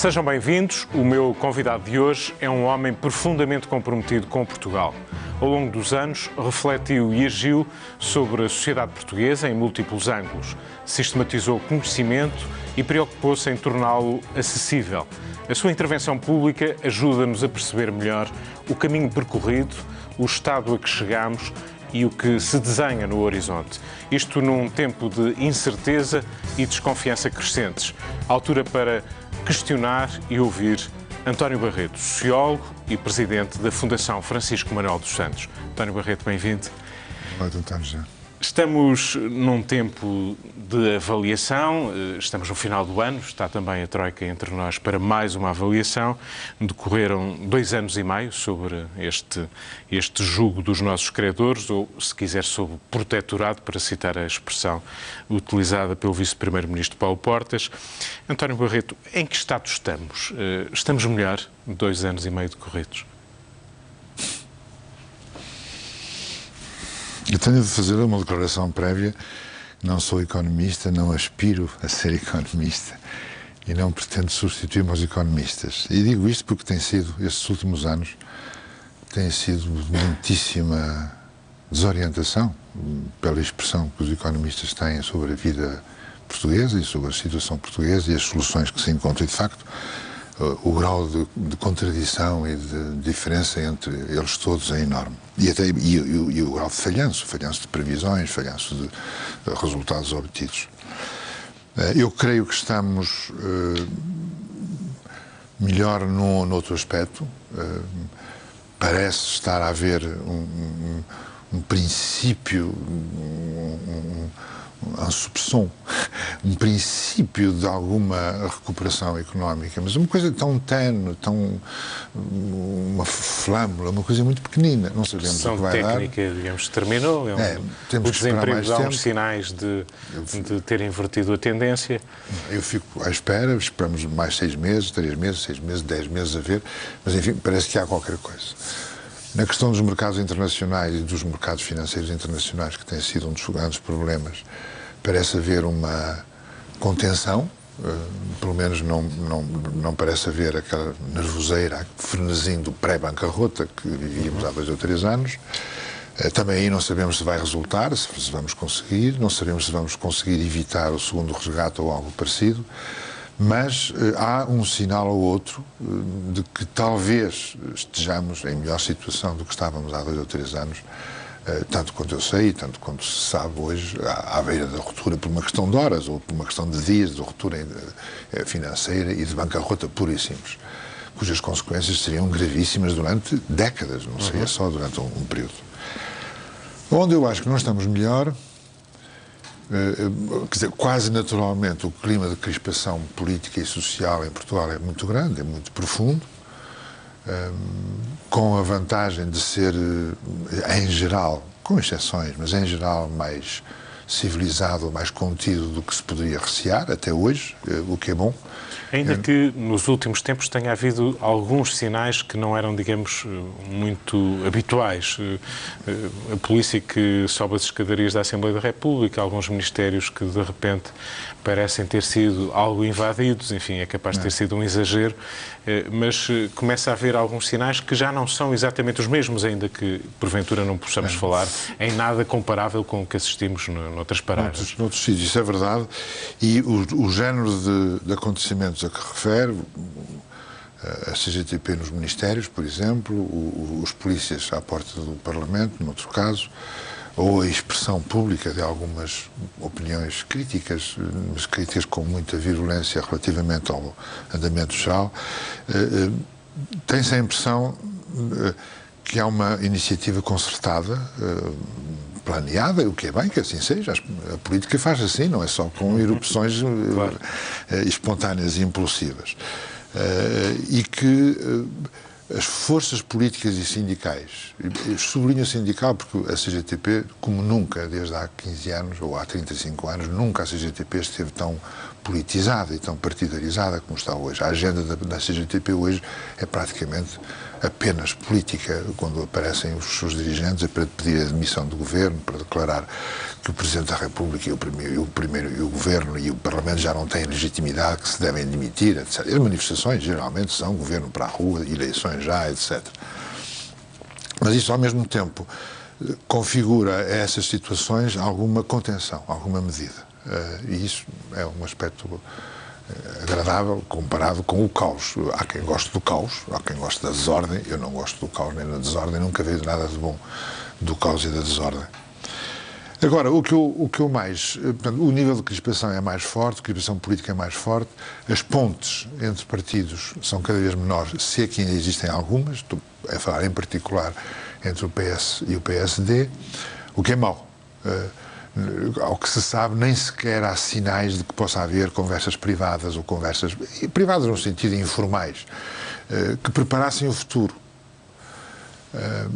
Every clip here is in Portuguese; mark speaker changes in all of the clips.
Speaker 1: Sejam bem-vindos. O meu convidado de hoje é um homem profundamente comprometido com Portugal. Ao longo dos anos, refletiu e agiu sobre a sociedade portuguesa em múltiplos ângulos. Sistematizou o conhecimento e preocupou-se em torná-lo acessível. A sua intervenção pública ajuda-nos a perceber melhor o caminho percorrido, o estado a que chegamos e o que se desenha no horizonte. Isto num tempo de incerteza e desconfiança crescentes. Altura para questionar e ouvir António Barreto, sociólogo e presidente da Fundação Francisco Manuel dos Santos. António Barreto, bem-vindo.
Speaker 2: Olá, António José.
Speaker 1: Estamos num tempo de avaliação, estamos no final do ano, está também a Troika entre nós para mais uma avaliação. Decorreram 2 anos e meio sobre este jugo dos nossos credores, ou, se quiser, sob protetorado, para citar a expressão utilizada pelo vice-primeiro-ministro Paulo Portas. António Barreto, em que estado estamos? Estamos melhor 2 anos e meio decorridos?
Speaker 2: Eu tenho de fazer uma declaração prévia. Não sou economista, não aspiro a ser economista e não pretendo substituir-me aos economistas. E digo isto porque estes últimos anos, tem sido muitíssima desorientação pela expressão que os economistas têm sobre a vida portuguesa e sobre a situação portuguesa e as soluções que se encontram. E, de facto, o grau de contradição e de diferença entre eles todos é enorme. E o grau de falhanço de previsões, falhanço de resultados obtidos. Eu creio que estamos melhor noutro aspecto. Parece estar a haver um princípio, um princípio de alguma recuperação económica, mas uma coisa tão tenue, uma flâmula, uma coisa muito pequenina, não sabemos o que vai dar. A
Speaker 1: técnica, digamos, terminou.
Speaker 2: Temos
Speaker 1: o desemprego dá uns sinais de ter invertido a tendência.
Speaker 2: Eu fico à espera, esperamos mais 6 meses, 3 meses, 6 meses, 10 meses a ver, mas enfim, parece que há qualquer coisa. Na questão dos mercados internacionais e dos mercados financeiros internacionais, que tem sido um dos grandes problemas, parece haver uma contenção, pelo menos não parece haver aquela nervoseira, frenesim do pré-bancarrota que vivíamos há 2 ou 3 anos. Também aí não sabemos se vai resultar, se vamos conseguir, não sabemos se vamos conseguir evitar o segundo resgate ou algo parecido. Mas há um sinal ou outro de que talvez estejamos em melhor situação do que estávamos há 2 ou 3 anos, tanto quanto eu sei, tanto quanto se sabe hoje, à beira da ruptura por uma questão de horas ou por uma questão de dias de ruptura financeira e de bancarrota pura e simples, cujas consequências seriam gravíssimas durante décadas, não seria só durante um período. Onde eu acho que não estamos melhor, quer dizer, quase naturalmente o clima de crispação política e social em Portugal é muito grande, é muito profundo, com a vantagem de ser, em geral, com exceções, mas em geral mais civilizado, mais contido do que se poderia recear até hoje, o que é bom.
Speaker 1: Ainda que nos últimos tempos tenha havido alguns sinais que não eram, digamos, muito habituais. A polícia que sobe as escadarias da Assembleia da República, alguns ministérios que de repente parecem ter sido algo invadidos, enfim, é capaz de ter sido um exagero, mas começa a haver alguns sinais que já não são exatamente os mesmos, ainda que porventura não possamos falar em nada comparável com o que assistimos noutras paragens.
Speaker 2: Noutros sítios, isso é verdade, e o género de acontecimentos a que refere, a CGTP nos ministérios, por exemplo, os polícias à porta do Parlamento, noutro caso, ou a expressão pública de algumas opiniões críticas, mas críticas com muita virulência relativamente ao andamento geral, tem-se a impressão que há uma iniciativa concertada, planeada, o que é bem que assim seja. A política faz assim, não é só com erupções espontâneas e impulsivas. E que as forças políticas e sindicais, eu sublinho sindical porque a CGTP, como nunca, desde há 15 anos ou há 35 anos, nunca a CGTP esteve tão politizada e tão partidarizada como está hoje. A agenda da CGTP hoje é praticamente apenas política. Quando aparecem os seus dirigentes é para pedir a demissão do governo, para declarar que o Presidente da República e o Governo e o Parlamento já não têm legitimidade, que se devem demitir, etc. As manifestações geralmente são governo para a rua, eleições já, etc. Mas isso, ao mesmo tempo, configura a essas situações alguma contenção, alguma medida. E isso é um aspecto agradável comparado com o caos. Há quem goste do caos, há quem goste da desordem. Eu não gosto do caos nem da desordem, nunca vejo nada de bom do caos e da desordem. Agora, o que eu mais... Portanto, o nível de crispação é mais forte, a crispação política é mais forte, as pontes entre partidos são cada vez menores, se é que ainda existem algumas, estou a falar em particular entre o PS e o PSD, o que é mau. Ao que se sabe, nem sequer há sinais de que possa haver conversas privadas ou conversas privadas no sentido informais que preparassem o futuro.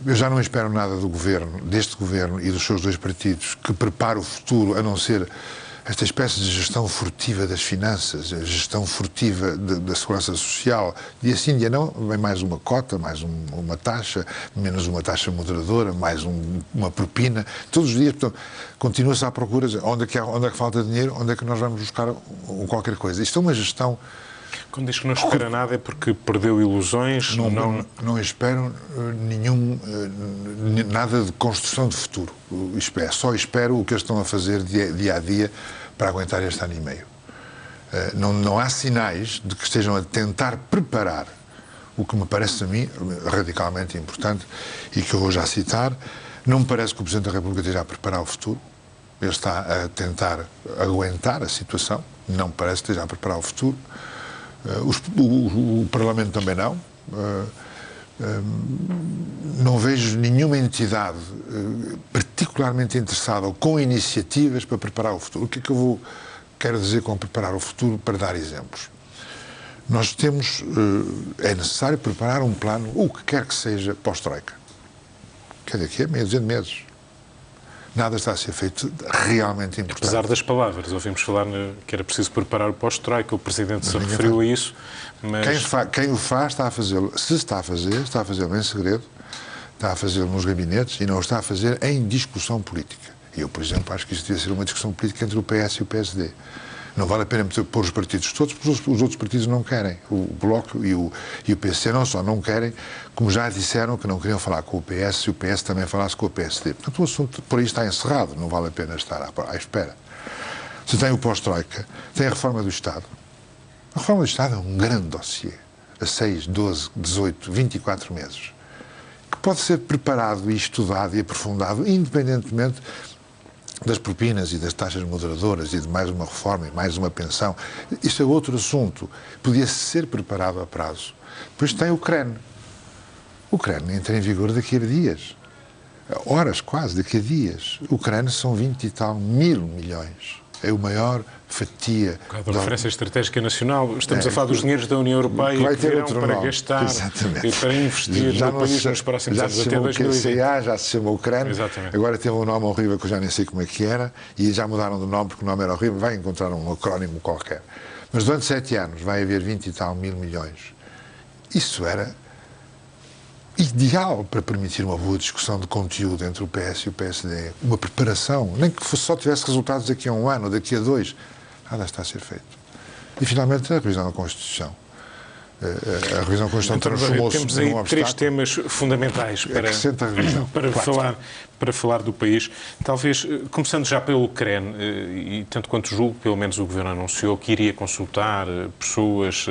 Speaker 2: Eu já não espero nada do governo, deste governo e dos seus dois partidos que prepare o futuro, a não ser esta espécie de gestão furtiva das finanças, a gestão furtiva da segurança social, dia sim, dia não, vem mais uma cota, mais uma taxa, menos uma taxa moderadora, mais uma propina, todos os dias, portanto, continua-se à procura, onde é que falta dinheiro, onde é que nós vamos buscar qualquer coisa. Isto é uma gestão...
Speaker 1: Quando diz que não espera nada é porque perdeu ilusões?
Speaker 2: Não espero nada de construção de futuro. Só espero o que eles estão a fazer dia a dia para aguentar este ano e meio. Não há sinais de que estejam a tentar preparar o que me parece a mim radicalmente importante e que eu vou já citar. Não me parece que o Presidente da República esteja a preparar o futuro. Ele está a tentar aguentar a situação. Não me parece que esteja a preparar o futuro. O Parlamento também não. Não vejo nenhuma entidade particularmente interessada ou com iniciativas para preparar o futuro. O que é que eu quero dizer com preparar o futuro, para dar exemplos? Nós temos, é necessário preparar um plano, o que quer que seja, pós-troika. Quer dizer, que é meia dúzia de meses. Nada está a ser feito realmente importante.
Speaker 1: Apesar das palavras, ouvimos falar que era preciso preparar o pós-troika, o Presidente se referiu a isso, mas...
Speaker 2: Quem o faz está a fazê-lo, se está a fazê-lo em segredo, está a fazê-lo nos gabinetes e não o está a fazer em discussão política. E eu, por exemplo, acho que isso devia ser uma discussão política entre o PS e o PSD. Não vale a pena pôr os partidos todos, porque os outros partidos não querem. O Bloco e o PSC não só não querem, como já disseram que não queriam falar com o PS se o PS também falasse com o PSD. Portanto, o assunto por aí está encerrado, não vale a pena estar à espera. Você tem o pós-troika, tem a reforma do Estado. A reforma do Estado é um grande dossiê, a 6, 12, 18, 24 meses, que pode ser preparado e estudado e aprofundado, independentemente das propinas e das taxas moderadoras e de mais uma reforma e mais uma pensão. Isto é outro assunto. Podia ser preparado a prazo. Depois tem o CREN. O CREN entra em vigor daqui a dias. Horas quase, daqui a dias. O CREN são 20 e tal mil milhões. É a maior fatia...
Speaker 1: Da Referência Estratégica Nacional. Estamos a falar dos dinheiros da União Europeia que virão para gastar e para investir no país nos próximos anos, até 2020.
Speaker 2: Já se chamou Ucrânia, agora tem um nome horrível que eu já nem sei como é que era, e já mudaram de nome porque o nome era horrível, vai encontrar um acrónimo qualquer. Mas durante 7 anos vai haver 20 e tal mil milhões. Isso era ideal para permitir uma boa discussão de conteúdo entre o PS e o PSD. Uma preparação, nem que só tivesse resultados daqui a um ano ou daqui a 2. Nada está a ser feito. E, finalmente, a revisão da Constituição. A revisão da Constituição transformou-se
Speaker 1: num obstáculo. Temos aí 3 temas fundamentais para falar do país. Talvez, começando já pelo CREN, e tanto quanto julgo, pelo menos o Governo anunciou que iria consultar pessoas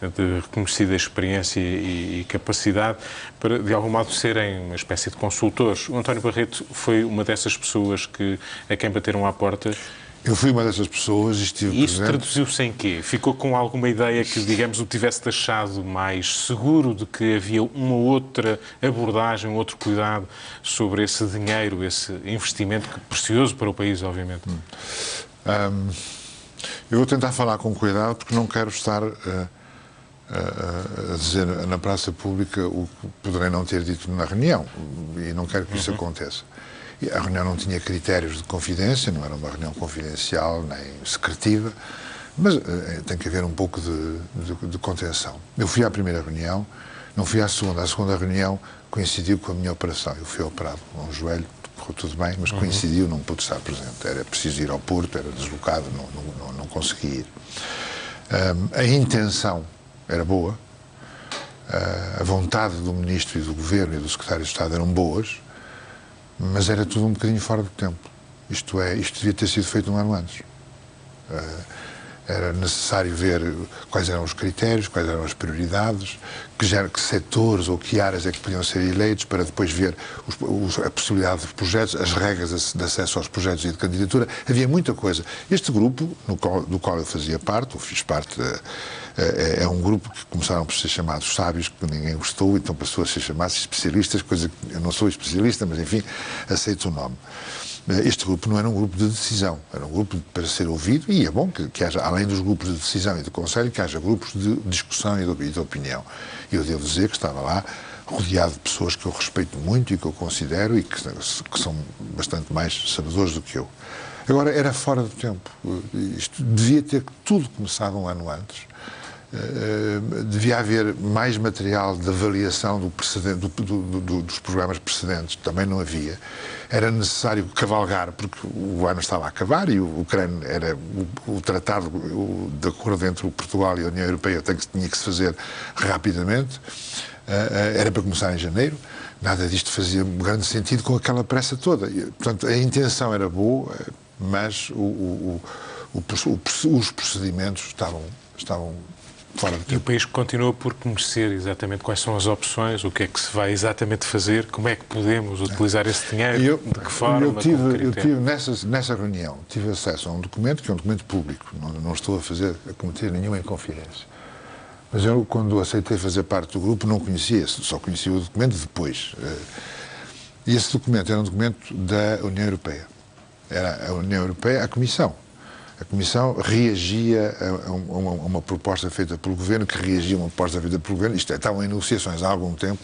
Speaker 1: de reconhecida experiência e capacidade para, de algum modo, serem uma espécie de consultores. O António Barreto foi uma dessas pessoas a quem bateram à porta.
Speaker 2: Eu fui uma dessas pessoas e estive presente.
Speaker 1: Isso traduziu-se em quê? Ficou com alguma ideia que, digamos, o tivesse deixado mais seguro de que havia uma outra abordagem, um outro cuidado sobre esse dinheiro, esse investimento que precioso para o país, obviamente?
Speaker 2: Eu vou tentar falar com cuidado porque não quero estar a dizer na praça pública o que poderei não ter dito na reunião e não quero que isso aconteça. A reunião não tinha critérios de confidência, não era uma reunião confidencial nem secretiva, Mas tem que haver um pouco de contenção. Eu fui à primeira reunião, não fui à segunda. A segunda reunião coincidiu com a minha operação. Eu fui operado com um joelho, correu tudo bem, mas coincidiu, não pude estar presente. Era preciso ir ao Porto, era deslocado, não consegui ir. A intenção era boa, a vontade do Ministro e do Governo e do Secretário de Estado eram boas, mas era tudo um bocadinho fora do tempo. Isto devia ter sido feito um ano antes. Era necessário ver quais eram os critérios, quais eram as prioridades, que setores ou que áreas é que podiam ser eleitos, para depois ver a possibilidade de projetos, as regras de acesso aos projetos e de candidatura. Havia muita coisa. Este grupo, do qual eu fazia parte, ou fiz parte, é um grupo que começaram por ser chamados sábios, que ninguém gostou, então passou a ser chamados especialistas, coisa que eu não sou especialista, mas enfim, aceito o nome. Este grupo não era um grupo de decisão, era um grupo para ser ouvido, e é bom que haja, além dos grupos de decisão e de conselho, que haja grupos de discussão e de opinião. E eu devo dizer que estava lá rodeado de pessoas que eu respeito muito e que eu considero e que são bastante mais sabedores do que eu. Agora, era fora do tempo. Isto devia ter tudo começado um ano antes. Devia haver mais material de avaliação dos programas precedentes, também não havia. Era necessário cavalgar, porque o ano estava a acabar e o Ucrânia era o tratado de acordo entre Portugal e a União Europeia tinha que se fazer rapidamente. Era para começar em janeiro. Nada disto fazia grande sentido com aquela pressa toda. Portanto, a intenção era boa, mas os procedimentos estavam fora do tempo.
Speaker 1: E o país continua por conhecer exatamente quais são as opções, o que é que se vai exatamente fazer, como é que podemos utilizar esse dinheiro, de que forma,
Speaker 2: eu tive nessa reunião, tive acesso a um documento que é um documento público, não estou a cometer nenhuma inconfidência. Mas eu, quando aceitei fazer parte do grupo, não conhecia esse, só conhecia o documento depois. E esse documento era um documento da União Europeia. Era a União Europeia, a Comissão. A Comissão reagia a uma proposta feita pelo Governo, que reagia a uma proposta feita pelo Governo. Estavam em negociações há algum tempo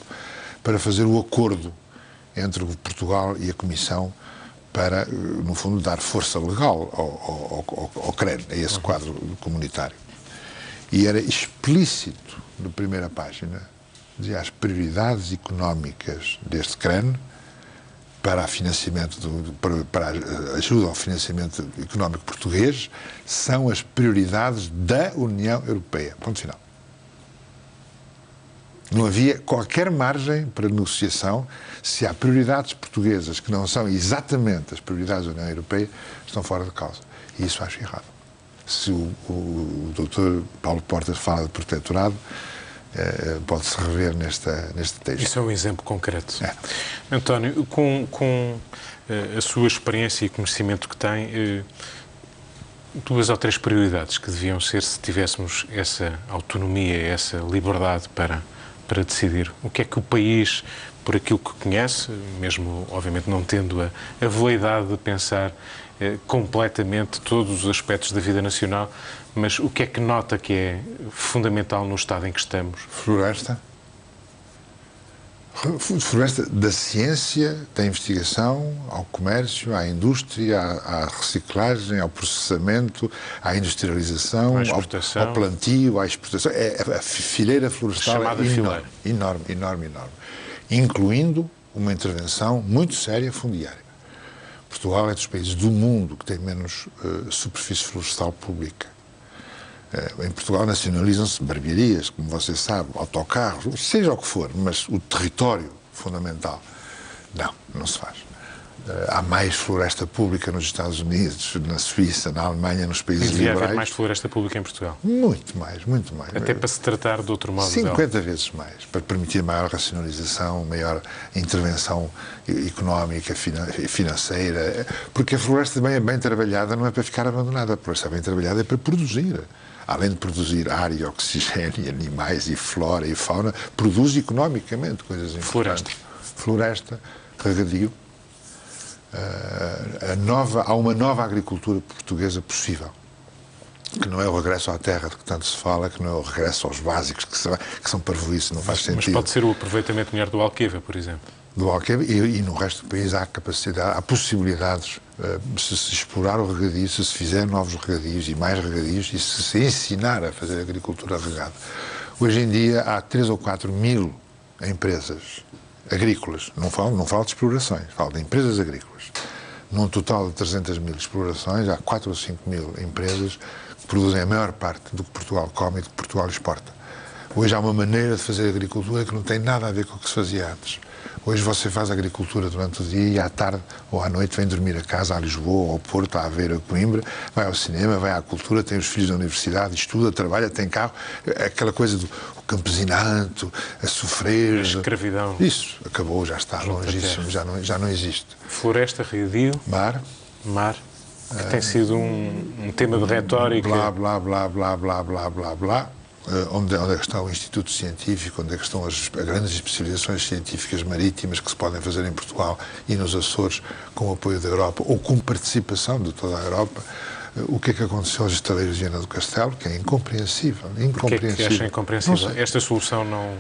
Speaker 2: para fazer o acordo entre Portugal e a Comissão para, no fundo, dar força legal ao CREN, a esse quadro comunitário. E era explícito, na primeira página, dizia as prioridades económicas deste CREN para a ajuda ao financiamento económico português são as prioridades da União Europeia. Ponto final. Não havia qualquer margem para negociação se há prioridades portuguesas que não são exatamente as prioridades da União Europeia, estão fora de causa. E isso acho errado. Se o Dr. Paulo Portas fala de protetorado, pode-se rever neste texto.
Speaker 1: Isso é um exemplo concreto. António, com a sua experiência e conhecimento que tem, 2 ou 3 prioridades que deviam ser se tivéssemos essa autonomia, essa liberdade para decidir. O que é que o país, por aquilo que conhece, mesmo obviamente não tendo a veleidade de pensar completamente todos os aspectos da vida nacional, mas o que é que nota que é fundamental no estado em que estamos?
Speaker 2: Floresta. Floresta da ciência, da investigação, ao comércio, à indústria, à reciclagem, ao processamento, à industrialização, ao plantio, à exportação. A fileira florestal é enorme, incluindo uma intervenção muito séria fundiária. Portugal é dos países do mundo que tem menos superfície florestal pública. Em Portugal nacionalizam-se barbearias, como você sabe, autocarros, seja o que for, mas o território fundamental, não se faz. Há mais floresta pública nos Estados Unidos, na Suíça, na Alemanha, nos países liberais.
Speaker 1: Devia haver mais floresta pública em Portugal?
Speaker 2: Muito mais.
Speaker 1: Até para se tratar de outro modo
Speaker 2: 50 vezes mais, para permitir maior racionalização, maior intervenção económica, financeira, porque a floresta bem trabalhada não é para ficar abandonada, a floresta bem trabalhada é para produzir. Além de produzir ar e oxigênio, animais e flora e fauna, produz economicamente coisas importantes. Floresta, regadio. Há uma nova agricultura portuguesa possível, que não é o regresso à terra de que tanto se fala, que não é o regresso aos básicos, que são parvoíces, não faz sentido.
Speaker 1: Mas pode ser o aproveitamento melhor do Alqueva, por exemplo.
Speaker 2: Do Alqueva, e no resto do país há capacidade, há possibilidades se explorar o regadio, se fizer novos regadios e mais regadios e se ensinar a fazer agricultura regada. Hoje em dia há 3 ou 4 mil empresas agrícolas, não falo de explorações, falo de empresas agrícolas. Num total de 300 mil explorações, há 4 ou 5 mil empresas que produzem a maior parte do que Portugal come e do que Portugal exporta. Hoje há uma maneira de fazer agricultura que não tem nada a ver com o que se fazia antes. Hoje você faz agricultura durante o dia e à tarde ou à noite vem dormir a casa a Lisboa, ao Porto, a Aveiro, a Coimbra, vai ao cinema, vai à cultura, tem os filhos da universidade, estuda, trabalha, tem carro, aquela coisa do campesinamento, a sofrer.
Speaker 1: A escravidão.
Speaker 2: Isso, acabou, já está longíssimo, já não existe.
Speaker 1: Floresta, regadio.
Speaker 2: Mar.
Speaker 1: Que tem sido um tema de retórica.
Speaker 2: Blá, blá, blá, blá, blá, blá, blá, blá. Onde é que está o Instituto Científico, onde é que estão as grandes especializações científicas marítimas que se podem fazer em Portugal e nos Açores com o apoio da Europa ou com participação de toda a Europa. O que é que aconteceu aos estaleiros de Viana do Castelo, que é incompreensível.
Speaker 1: Porquê é que acha incompreensível? Esta solução não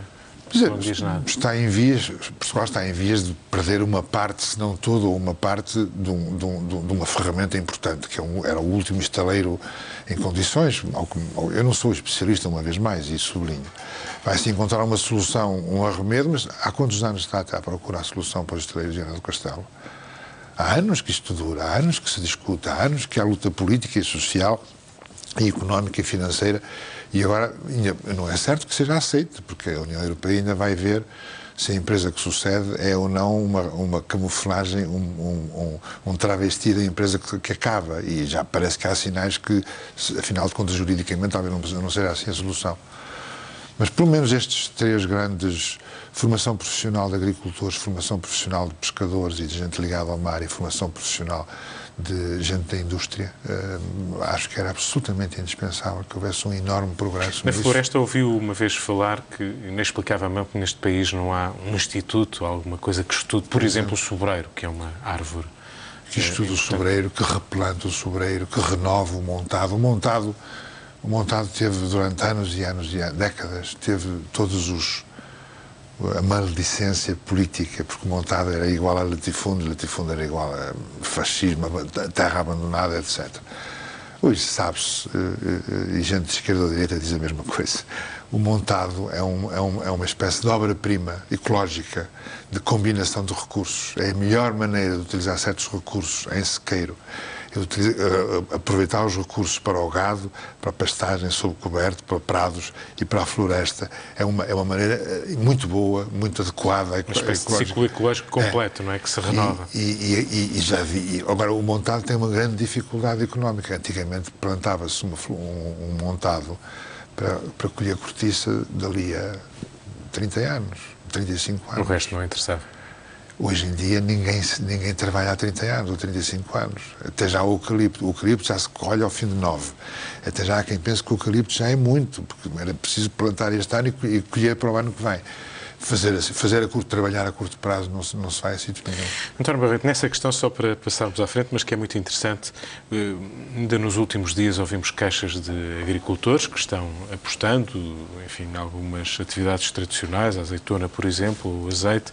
Speaker 1: diz nada.
Speaker 2: Portugal está em vias de perder uma parte, se não toda, uma parte de uma ferramenta importante, que era o último estaleiro em condições. Eu não sou especialista, uma vez mais, e sublinho. Vai-se encontrar uma solução, um arremedo, mas há quantos anos está até a procurar a solução para os estaleiros de Viana do Castelo? Há anos que isto dura, há anos que se discute, há anos que há luta política e social e económica e financeira, e agora não é certo que seja aceito, porque a União Europeia ainda vai ver se a empresa que sucede é ou não uma camuflagem, um travesti da empresa que acaba, e já parece que há sinais que, afinal de contas, juridicamente talvez não seja assim a solução. Mas pelo menos estes 3 grandes, formação profissional de agricultores, formação profissional de pescadores e de gente ligada ao mar e formação profissional de gente da indústria, acho que era absolutamente indispensável que houvesse um enorme progresso.
Speaker 1: Na Floresta ouviu uma vez falar que, inexplicavelmente, neste país não há um instituto, alguma coisa que estude, por exemplo, o sobreiro, que é uma árvore.
Speaker 2: Que estude o sobreiro, que replante o sobreiro, que renove o montado. O montado teve durante anos e anos e décadas, teve a maledicência política, porque o montado era igual a latifúndio era igual a fascismo, a terra abandonada, etc. Hoje sabe-se, e gente de esquerda ou de direita diz a mesma coisa, o montado é uma espécie de obra-prima ecológica de combinação de recursos. É a melhor maneira de utilizar certos recursos em sequeiro. Aproveitar os recursos para o gado, para a pastagem sob coberto, para prados e para a floresta é uma maneira muito boa, muito adequada.
Speaker 1: Uma espécie de ciclo ecológico completo, não é? Que se renova.
Speaker 2: E já vi. Agora, o montado tem uma grande dificuldade económica. Antigamente plantava-se um montado para colher cortiça dali a 30 anos, 35 anos.
Speaker 1: O resto não interessava.
Speaker 2: Hoje em dia ninguém trabalha há 30 anos ou 35 anos. Até já o eucalipto. O eucalipto já se colhe ao fim de 9. Até já há quem pense que o eucalipto já é muito, porque era preciso plantar este ano e colher para o ano que vem. Trabalhar a curto prazo não se vai a sítio nenhum.
Speaker 1: António Barreto, nessa questão, só para passarmos à frente, mas que é muito interessante, ainda nos últimos dias ouvimos queixas de agricultores que estão apostando, enfim, em algumas atividades tradicionais, a azeitona, por exemplo, o azeite,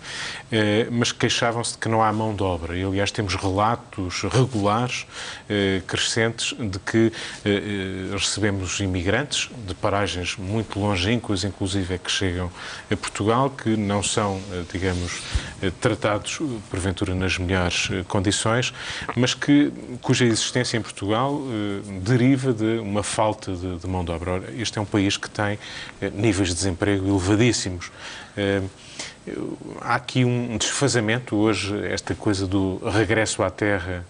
Speaker 1: mas queixavam-se de que não há mão de obra. E, aliás, temos relatos regulares, crescentes, de que recebemos imigrantes de paragens muito longínquas, inclusive, que chegam a Portugal, que não são, digamos, tratados, porventura, nas melhores condições, mas cuja existência em Portugal deriva de uma falta de mão de obra. Ora, este é um país que tem níveis de desemprego elevadíssimos. Há aqui um desfazamento. Hoje, esta coisa do regresso à terra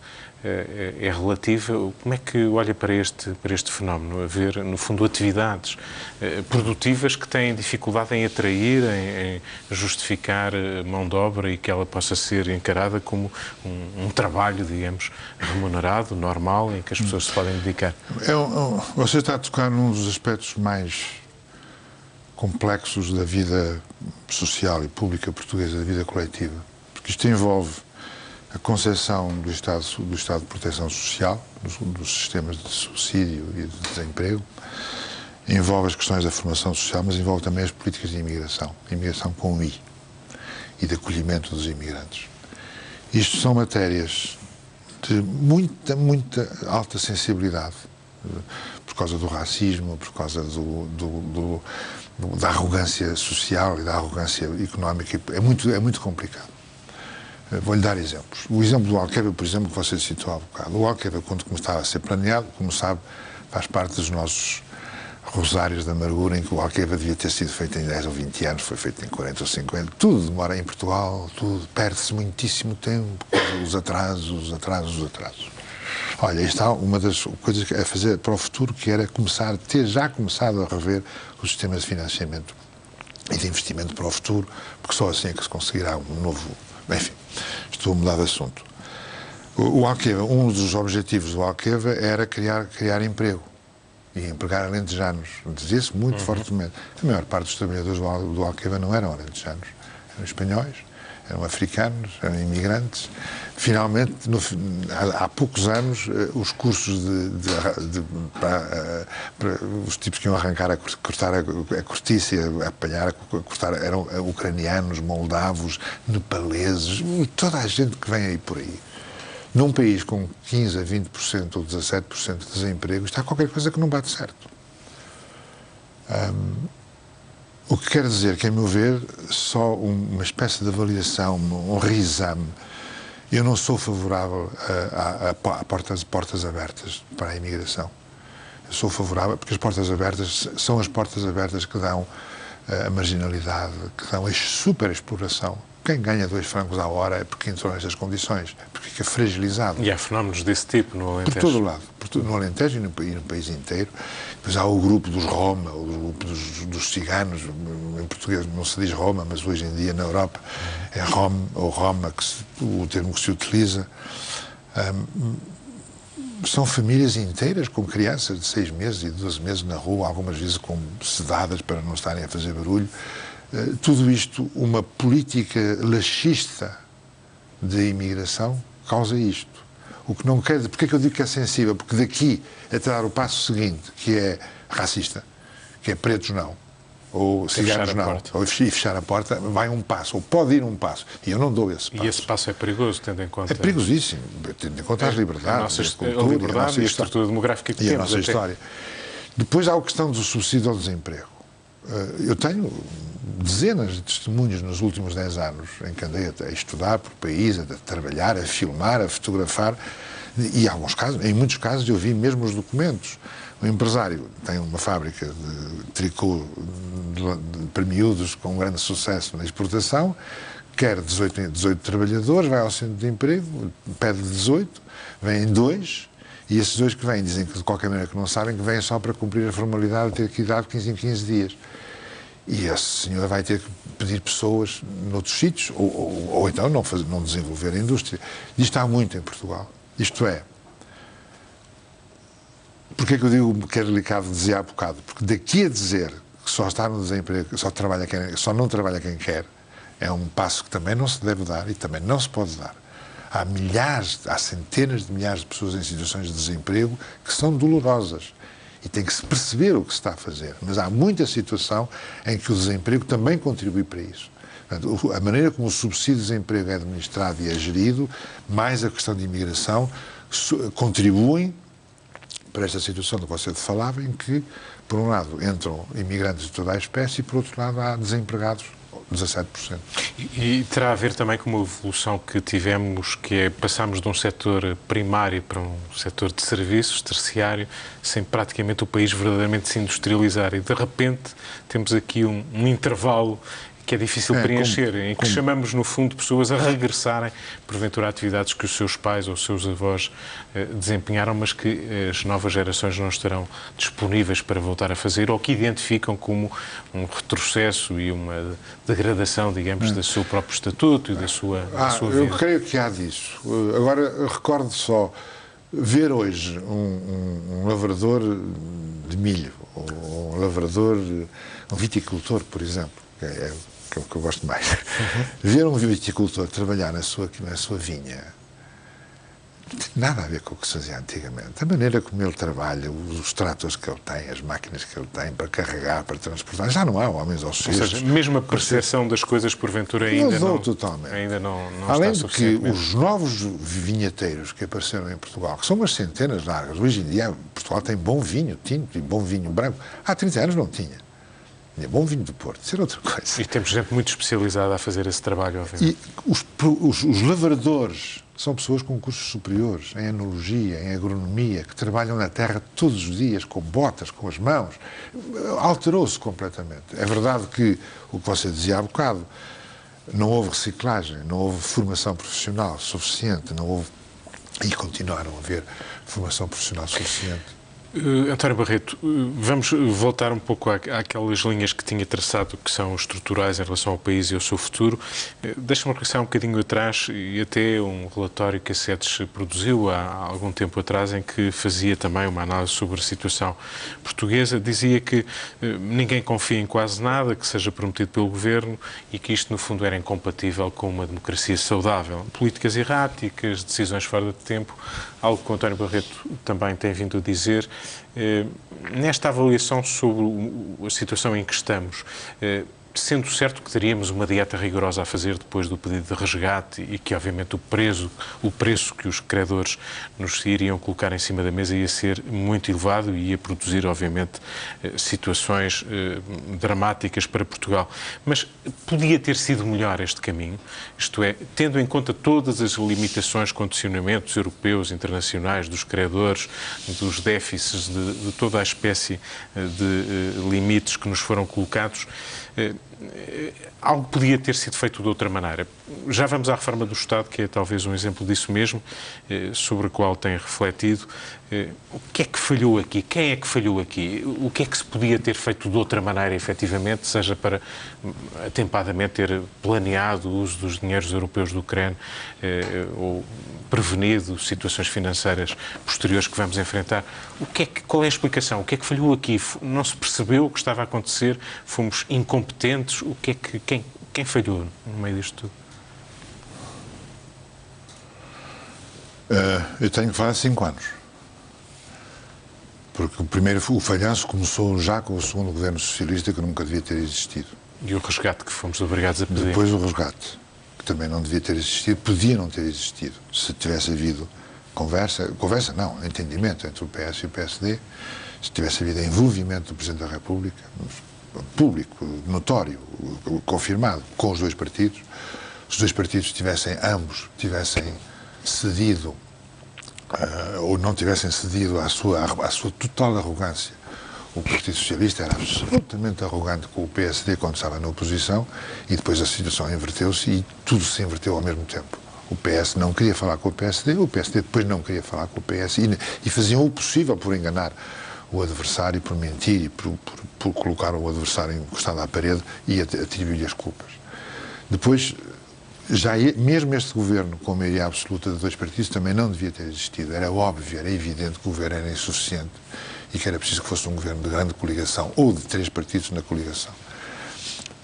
Speaker 1: é relativa. Como é que olha para este fenómeno? Haver, no fundo, atividades produtivas que têm dificuldade em atrair, em justificar mão de obra e que ela possa ser encarada como um trabalho, digamos, remunerado, normal, em que as pessoas se podem dedicar.
Speaker 2: Você está a tocar num dos aspectos mais complexos da vida social e pública portuguesa, da vida coletiva, porque isto envolve a concepção do Estado de Proteção Social, dos sistemas de subsídio e de desemprego, envolve as questões da formação social, mas envolve também as políticas de imigração com I, e de acolhimento dos imigrantes. Isto são matérias de muita alta sensibilidade, por causa do racismo, por causa da arrogância social e da arrogância económica. É muito complicado. Vou-lhe dar exemplos. O exemplo do Alqueva, por exemplo, que você citou há bocado. O Alqueva, quando começava a ser planeado, como sabe, faz parte dos nossos rosários da amargura, em que o Alqueva devia ter sido feito em 10 ou 20 anos, foi feito em 40 ou 50. Tudo demora em Portugal, tudo perde-se muitíssimo tempo, os atrasos. Olha, aí está uma das coisas a fazer para o futuro, que era ter já começado a rever os sistemas de financiamento e de investimento para o futuro, porque só assim é que se conseguirá um novo... Enfim, estou a mudar de assunto. O Alqueva, um dos objetivos do Alqueva era criar emprego e empregar alentejanos. Dizia-se muito fortemente. A maior parte dos trabalhadores do Alqueva não eram alentejanos, eram espanhóis, eram africanos, eram imigrantes. Finalmente, há poucos anos, os cursos para os tipos que iam arrancar a cortar a cortiça, a apanhar, a cortar, eram ucranianos, moldavos, nepaleses, toda a gente que vem aí por aí. Num país com 15% a 20% ou 17% de desemprego, está qualquer coisa que não bate certo. O que quer dizer que, a meu ver, só uma espécie de avaliação, um reexame. Eu não sou favorável a portas abertas para a imigração. Eu sou favorável porque as portas abertas são as portas abertas que dão a marginalidade, que dão a superexploração. Quem ganha 2 francos à hora é porque entrou nestas condições, porque fica fragilizado.
Speaker 1: E há fenómenos desse tipo no Alentejo?
Speaker 2: Por todo o lado, no Alentejo e no país inteiro. Depois há o grupo dos Roma, o grupo dos ciganos, em português não se diz Roma, mas hoje em dia na Europa é Rom ou Roma, o termo que se utiliza. São famílias inteiras com crianças de 6 meses e 12 meses na rua, algumas vezes sedadas para não estarem a fazer barulho. Tudo isto, uma política laxista de imigração, causa isto. O que não quer dizer, porque é que eu digo que é sensível? Porque daqui até dar o passo seguinte, que é racista, que é pretos não, ou ciganos não, ou fechar a porta, vai um passo, ou pode ir um passo. E eu não dou esse passo.
Speaker 1: E esse passo é perigoso, tendo em conta...
Speaker 2: É perigosíssimo, tendo em conta as liberdades,
Speaker 1: a liberdade e a estrutura demográfica que
Speaker 2: temos.
Speaker 1: E
Speaker 2: a nossa história. Depois há a questão do subsídio ao desemprego. Eu tenho dezenas de testemunhos nos últimos 10 anos em que andei a estudar por país, a trabalhar, a filmar, a fotografar, e em muitos casos eu vi mesmo os documentos. O empresário tem uma fábrica de tricô para miúdos com grande sucesso na exportação, quer 18 trabalhadores, vai ao centro de emprego, pede 18, vêm 2, e esses 2 que vêm dizem que de qualquer maneira que não sabem, que vêm só para cumprir a formalidade de ter que ir dar 15 em 15 dias. E esse senhor vai ter que pedir pessoas noutros sítios, ou então não desenvolver a indústria. Isto há muito em Portugal. Isto é, porque é que eu digo que é delicado dizer há bocado? Porque daqui a dizer que só está no desemprego, só não trabalha quem quer, é um passo que também não se deve dar e também não se pode dar. Há centenas de milhares de pessoas em situações de desemprego que são dolorosas. E tem que se perceber o que se está a fazer. Mas há muita situação em que o desemprego também contribui para isso. Portanto, a maneira como o subsídio de desemprego é administrado e é gerido, mais a questão de imigração, contribuem para esta situação de que você falava, em que, por um lado, entram imigrantes de toda a espécie e, por outro lado, há desempregados, 17%.
Speaker 1: E terá a ver também com uma evolução que tivemos, que é passarmos de um setor primário para um setor de serviços, terciário, sem praticamente o país verdadeiramente se industrializar. E, de repente, temos aqui um intervalo que é difícil preencher, em que chamamos, no fundo, pessoas a regressarem, porventura, a atividades que os seus pais ou os seus avós desempenharam, mas que as novas gerações não estarão disponíveis para voltar a fazer, ou que identificam como um retrocesso e uma degradação, digamos, do seu próprio estatuto e da sua vida.
Speaker 2: Eu creio que há disso. Agora, recordo só, ver hoje um lavrador de milho, ou um viticultor, por exemplo, que é o que eu gosto mais. Ver um viticultor trabalhar na sua vinha não tem nada a ver com o que se fazia antigamente. A maneira como ele trabalha, os tratores que ele tem, as máquinas que ele tem para carregar, para transportar, já não há homens aos cestos.
Speaker 1: Ou seja, mesmo a percepção das coisas, porventura, ainda não...
Speaker 2: totalmente.
Speaker 1: Ainda não
Speaker 2: Além
Speaker 1: está
Speaker 2: de que
Speaker 1: suficientemente.
Speaker 2: os novos vinheteiros que apareceram em Portugal, que são umas centenas largas, hoje em dia Portugal tem bom vinho tinto e bom vinho branco. Há 30 anos não tinha. Tinha bom vinho do Porto, isso era outra coisa.
Speaker 1: E temos gente muito especializada a fazer esse trabalho, obviamente.
Speaker 2: E os lavradores são pessoas com cursos superiores em enologia, em agronomia, que trabalham na terra todos os dias, com botas, com as mãos. Alterou-se completamente. É verdade que, o que você dizia há bocado, não houve reciclagem, não houve formação profissional suficiente, não houve, e continuaram a haver formação profissional suficiente.
Speaker 1: António Barreto, vamos voltar um pouco àquelas linhas que tinha traçado, que são estruturais em relação ao país e ao seu futuro. Deixa-me regressar um bocadinho atrás e até um relatório que a SEDES produziu há algum tempo atrás, em que fazia também uma análise sobre a situação portuguesa. Dizia que ninguém confia em quase nada que seja prometido pelo governo e que isto, no fundo, era incompatível com uma democracia saudável. Políticas erráticas, decisões fora de tempo, algo que o António Barreto também tem vindo a dizer. Nesta avaliação sobre a situação em que estamos, sendo certo que teríamos uma dieta rigorosa a fazer depois do pedido de resgate e que, obviamente, o preço que os credores nos iriam colocar em cima da mesa ia ser muito elevado e ia produzir, obviamente, situações dramáticas para Portugal. Mas podia ter sido melhor este caminho, isto é, tendo em conta todas as limitações, condicionamentos europeus, internacionais, dos credores, dos déficits, de toda a espécie de limites que nos foram colocados. Algo podia ter sido feito de outra maneira. Já vamos à reforma do Estado, que é talvez um exemplo disso mesmo, sobre a qual tem refletido. O que é que falhou aqui? Quem é que falhou aqui? O que é que se podia ter feito de outra maneira, efetivamente, seja para atempadamente ter planeado o uso dos dinheiros europeus do Ucrânia ou prevenido situações financeiras posteriores que vamos enfrentar? Qual é a explicação? O que é que falhou aqui? Não se percebeu o que estava a acontecer? Fomos incompetentes? Quem falhou no meio disto tudo?
Speaker 2: Eu tenho que falar 5 anos. Porque o falhanço começou já com o segundo governo socialista, que nunca devia ter existido.
Speaker 1: E o resgate que fomos obrigados a pedir.
Speaker 2: Depois o resgate, que também não devia ter existido, podia não ter existido, se tivesse havido conversa não, entendimento entre o PS e o PSD, se tivesse havido envolvimento do Presidente da República, público, notório, confirmado, com os dois partidos, os dois partidos ambos tivessem cedido ou não tivessem cedido à sua total arrogância. O Partido Socialista era absolutamente arrogante com o PSD quando estava na oposição e depois a situação inverteu-se e tudo se inverteu ao mesmo tempo. O PS não queria falar com o PSD depois não queria falar com o PS e faziam o possível por enganar o adversário, por mentir e por colocar o adversário encostado à parede e atribuir-lhe as culpas. Depois, mesmo este governo, com a maioria absoluta de dois partidos, também não devia ter existido. Era óbvio, era evidente que o governo era insuficiente e que era preciso que fosse um governo de grande coligação, ou de 3 partidos na coligação.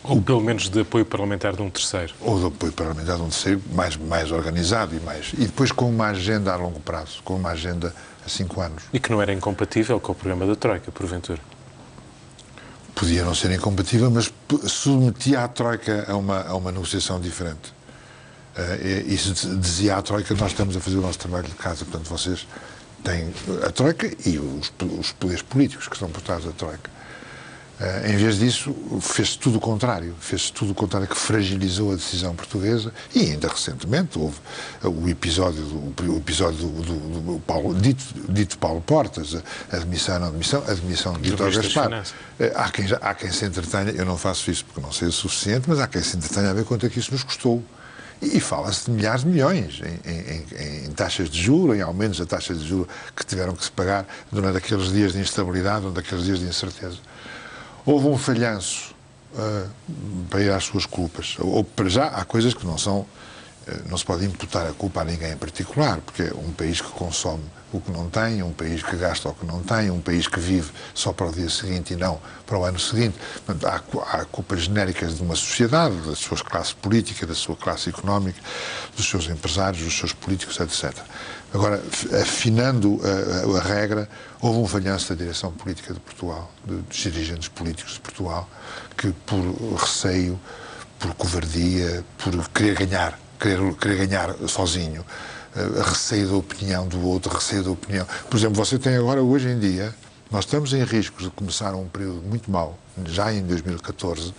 Speaker 1: Ou pelo menos de apoio parlamentar de um terceiro.
Speaker 2: Ou de apoio parlamentar de um terceiro, mais organizado e depois com uma agenda a longo prazo, com uma agenda a 5 anos.
Speaker 1: E que não era incompatível com o programa da Troika, porventura?
Speaker 2: Podia não ser incompatível, mas submetia a Troika a uma negociação diferente. E dizia à Troika, nós estamos a fazer o nosso trabalho de casa, portanto vocês têm a Troika e os poderes políticos que estão por trás da Troika. Em vez disso, fez-se tudo o contrário, que fragilizou a decisão portuguesa e ainda recentemente houve o episódio do Paulo, dito Paulo Portas, admissão de Vítor Gaspar. Há quem se entretenha, eu não faço isso porque não sei o suficiente, mas há quem se entretenha a ver quanto é que isso nos custou. E fala-se de milhares de milhões em taxas de juros, em aumentos da taxa de juros que tiveram que se pagar durante aqueles dias de instabilidade, durante aqueles dias de incerteza. Houve um falhanço para ir às suas culpas. Ou, para já, há coisas que não são não se pode imputar a culpa a ninguém em particular, porque é um país que consome o que não tem, um país que gasta o que não tem, um país que vive só para o dia seguinte e não para o ano seguinte. Portanto, há culpas genéricas de uma sociedade, da sua classe política, da sua classe económica, dos seus empresários, dos seus políticos, etc. Agora, afinando a regra, houve um falhanço da direção política de Portugal, dos dirigentes políticos de Portugal, que por receio, por covardia, por querer ganhar sozinho, receio da opinião do outro, receio da opinião. Por exemplo, você tem agora, hoje em dia, nós estamos em riscos de começar um período muito mau, já em 2014,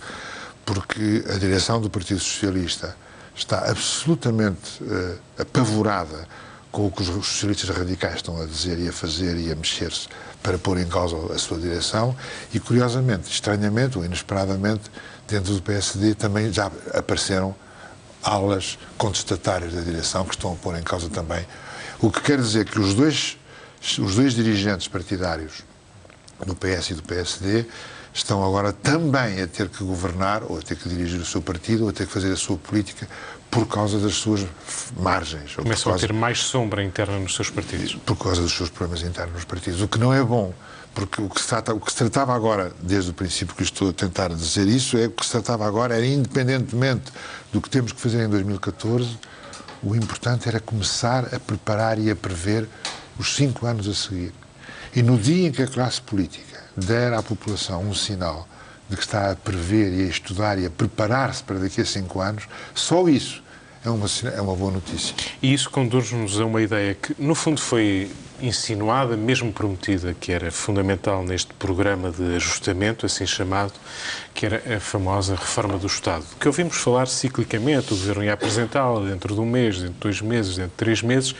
Speaker 2: porque a direção do Partido Socialista está absolutamente apavorada com o que os socialistas radicais estão a dizer e a fazer e a mexer-se para pôr em causa a sua direção e, curiosamente, estranhamente ou inesperadamente, dentro do PSD também já apareceram alas contestatárias da direção que estão a pôr em causa também. O que quer dizer que os dois dirigentes partidários do PS e do PSD estão agora também a ter que governar, ou a ter que dirigir o seu partido, ou a ter que fazer a sua política por causa das suas margens.
Speaker 1: Começam a ter mais sombra interna nos seus partidos.
Speaker 2: Por causa dos seus problemas internos nos partidos, o que não é bom, porque o que se tratava agora, desde o princípio que estou a tentar dizer isso, o que se tratava agora era, independentemente do que temos que fazer em 2014, o importante era começar a preparar e a prever os 5 anos a seguir. E no dia em que a classe política der à população um sinal de que está a prever e a estudar e a preparar-se para daqui a 5 anos, só isso é uma boa notícia.
Speaker 1: E isso conduz-nos a uma ideia que, no fundo, foi insinuada, mesmo prometida, que era fundamental neste programa de ajustamento, assim chamado, que era a famosa reforma do Estado, que ouvimos falar ciclicamente, o Governo ia apresentá-la dentro de um mês, dentro de 2 meses, dentro de 3 meses,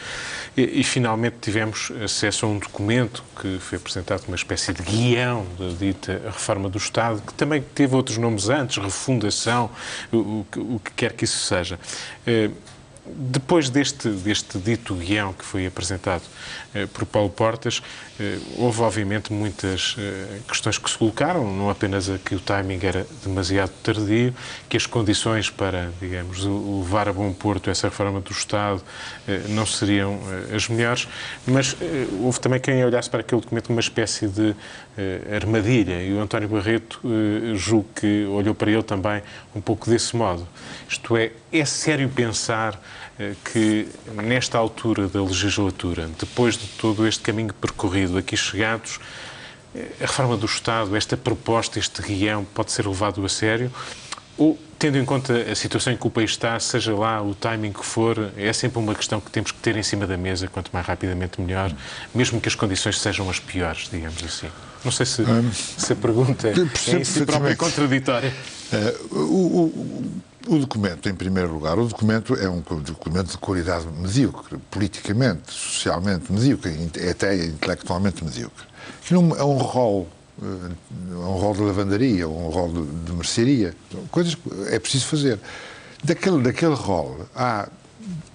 Speaker 1: e finalmente tivemos acesso a um documento que foi apresentado como uma espécie de guião da dita reforma do Estado, que também teve outros nomes antes, refundação, o que quer que isso seja. Depois deste dito guião que foi apresentado por Paulo Portas, houve obviamente muitas questões que se colocaram, não apenas a que o timing era demasiado tardio, que as condições para, digamos, levar a bom porto essa reforma do Estado não seriam as melhores, mas houve também quem olhasse para aquele documento como uma espécie de armadilha, e o António Barreto julgo que olhou para ele também um pouco desse modo. Isto é sério pensar que nesta altura da legislatura, depois de todo este caminho percorrido, aqui chegados, a reforma do Estado, esta proposta, este guião, pode ser levado a sério? Ou, tendo em conta a situação em que o país está, seja lá o timing que for, é sempre uma questão que temos que ter em cima da mesa, quanto mais rapidamente melhor, mesmo que as condições sejam as piores, digamos assim. Não sei se a pergunta é em si própria contraditória.
Speaker 2: O documento, em primeiro lugar, o documento é um documento de qualidade medíocre, politicamente, socialmente medíocre, até intelectualmente medíocre. Que não é um rol de lavandaria, ou um rol de mercearia, coisas que é preciso fazer. Daquele rol há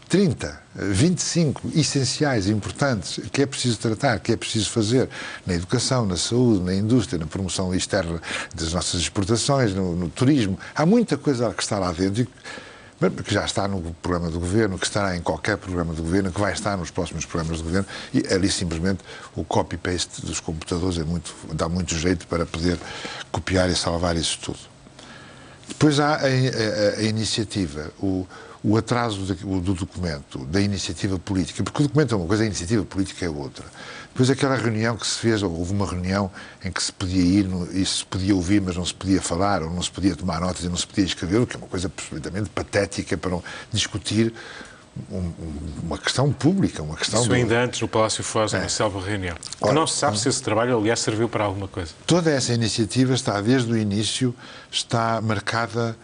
Speaker 2: 30, 25 essenciais, importantes, que é preciso tratar, que é preciso fazer na educação, na saúde, na indústria, na promoção externa das nossas exportações, no turismo. Há muita coisa que está lá dentro, que já está no programa do Governo, que estará em qualquer programa do Governo, que vai estar nos próximos programas do Governo, e ali simplesmente o copy-paste dos computadores dá muito jeito para poder copiar e salvar isso tudo. Depois há a iniciativa, o atraso do documento, da iniciativa política, porque o documento é uma coisa, a iniciativa política é outra. Depois aquela reunião que se fez, houve uma reunião em que se podia ir e se podia ouvir, mas não se podia falar, ou não se podia tomar notas e não se podia escrever, o que é uma coisa absolutamente patética para não discutir uma questão pública, uma questão...
Speaker 1: Isso ainda antes, no Palácio Foz, uma selva reunião. Não se sabe se esse trabalho, aliás, serviu para alguma coisa.
Speaker 2: Toda essa iniciativa está, desde o início, está marcada...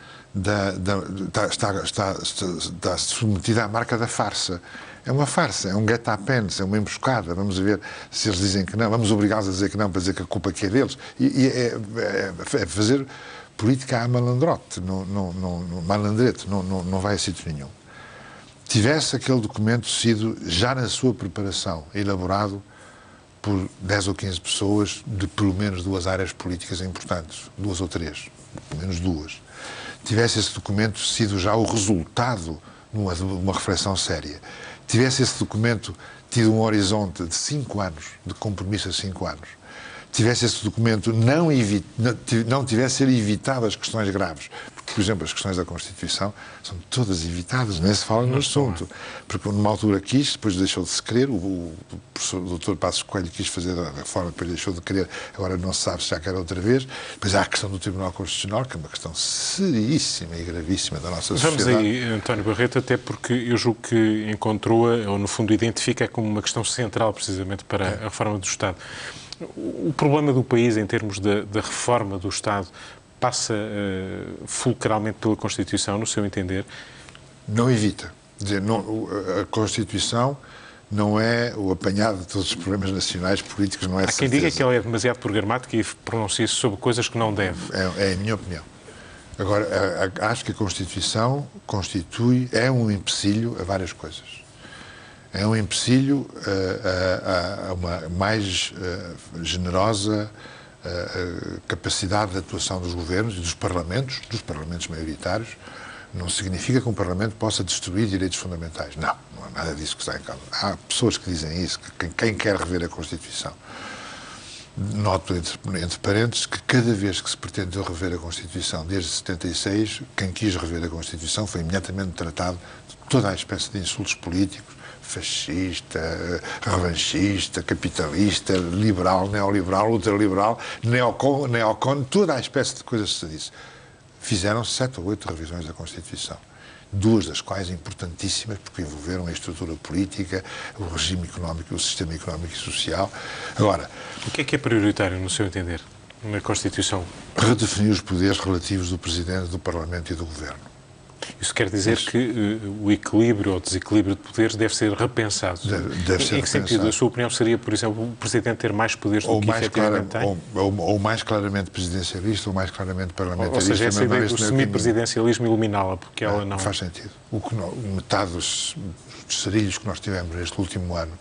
Speaker 2: Está submetida à marca da farsa. É uma farsa, é um get-up-ends, é uma emboscada. Vamos ver se eles dizem que não, vamos obrigá-los a dizer que não, para dizer que a culpa aqui é deles. E é fazer política à malandrote, malandrete, não vai a sítio nenhum. Tivesse aquele documento sido, já na sua preparação, elaborado por 10 ou 15 pessoas de pelo menos 2 áreas políticas importantes, 2 ou 3, pelo menos 2. Tivesse esse documento sido já o resultado numa reflexão séria, tivesse esse documento tido um horizonte de 5 anos, de compromisso a 5 anos, tivesse esse documento não tivesse ser evitado as questões graves. Porque, por exemplo, as questões da Constituição são todas evitadas, nem se fala no assunto. Porque numa altura quis, depois deixou de se querer, o professor Dr. Passos Coelho quis fazer da reforma, depois deixou de querer, agora não se sabe se já quer outra vez. Depois há a questão do Tribunal Constitucional, que é uma questão seríssima e gravíssima da nossa sociedade.
Speaker 1: Vamos aí, António Barreto, até porque eu julgo que encontrou-a, ou no fundo identifica como uma questão central precisamente para a reforma do Estado. O problema do país em termos da reforma do Estado passa fulcralmente pela Constituição, no seu entender?
Speaker 2: Não evita. Quer dizer, a Constituição não é o apanhado de todos os problemas nacionais políticos, não é.
Speaker 1: Há quem diga que ela é demasiado programática e pronuncia-se sobre coisas que não deve.
Speaker 2: É a minha opinião. Agora, acho que a Constituição é um empecilho a várias coisas. É um empecilho a uma mais generosa capacidade de atuação dos governos e dos parlamentos maioritários. Não significa que um parlamento possa destruir direitos fundamentais. Não há nada disso que está em causa. Há pessoas que dizem isso, que quem quer rever a Constituição. Noto, entre parênteses, que cada vez que se pretendeu rever a Constituição, desde 76, quem quis rever a Constituição foi imediatamente tratado de toda a espécie de insultos políticos, fascista, revanchista, capitalista, liberal, neoliberal, ultraliberal, neocon, toda a espécie de coisas que se disse. Fizeram 7 ou 8 revisões da Constituição. 2 das quais importantíssimas, porque envolveram a estrutura política, o regime económico, o sistema económico e social. Agora,
Speaker 1: o que é prioritário, no seu entender, na Constituição?
Speaker 2: Redefinir os poderes relativos do Presidente, do Parlamento e do Governo.
Speaker 1: Isso quer dizer que o equilíbrio ou desequilíbrio de poderes deve ser repensado.
Speaker 2: Deve ser
Speaker 1: em que sentido? A sua opinião seria, por exemplo, o Presidente ter mais poderes do que efetivamente tem?
Speaker 2: Ou mais claramente presidencialista, ou mais claramente parlamentarista.
Speaker 1: Ou seja, essa ideia do semi-presidencialismo eliminá-la, porque ela não...
Speaker 2: Faz sentido. Metade dos sarilhos que nós tivemos neste último ano,